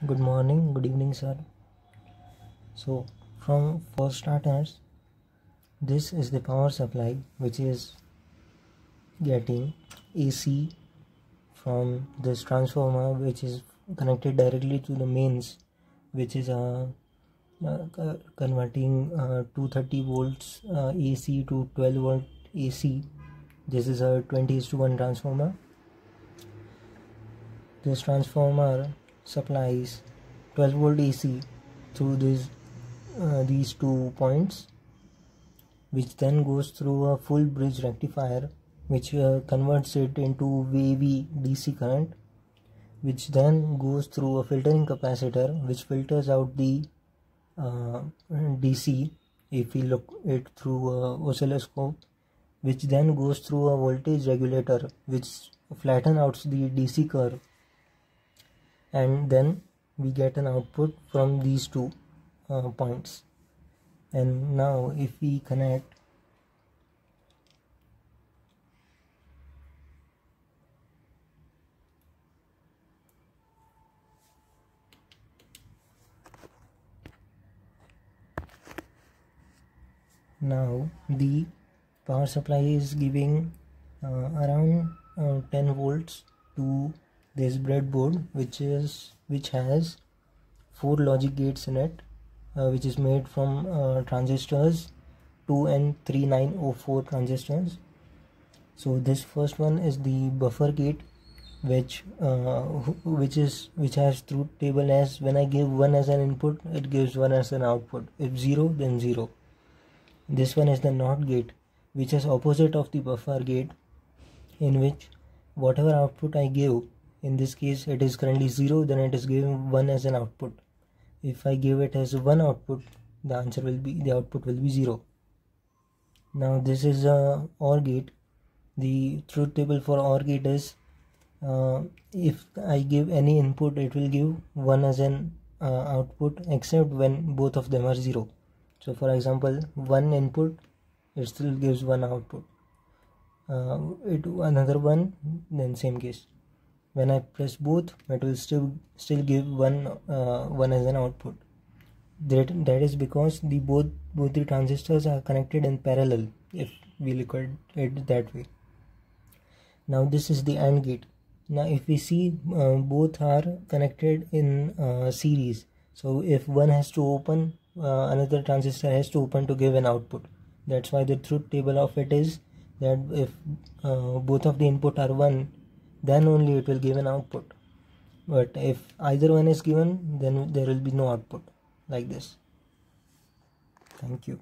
Good morning, good evening, sir. So, for starters, this is the power supply which is getting AC from this transformer, which is connected directly to the mains, which is converting 230 volts AC to 12 volt AC. This is a 20:1 transformer. This transformer supplies 12 volt AC through these 2 points, which then goes through a full bridge rectifier, which converts it into wavy DC current, which then goes through a filtering capacitor, which filters out the DC if we look it through a oscilloscope, which then goes through a voltage regulator, which flattens out the DC curve, and then we get an output from these 2 points. And now if we connect now, the power supply is giving around 10 volts to this breadboard, which has 4 logic gates in it, which is made from transistors 2N3904 transistors. So this first one is the buffer gate, which has truth table as when I give 1 as an input, it gives 1 as an output. If 0, then 0. This one is the NOT gate, which is opposite of the buffer gate, in which whatever output I give, in this case it is currently 0, then it is giving 1 as an output. If I give it as 1 output, the output will be 0. Now this is a OR gate. The truth table for OR gate is if I give any input, it will give 1 as an output, except when both of them are 0. So for example, 1 input, it still gives 1 output. Another 1, then same case. When I press both, it will still give 1 as an output. That is because both the transistors are connected in parallel, if we look at it that way. Now this is the AND gate. Now if we see, both are connected in series. So if one has to open, another transistor has to open to give an output. That's why the truth table of it is that if both of the input are 1, then only it will give an output. But if either one is given, then there will be no output, like this. Thank you.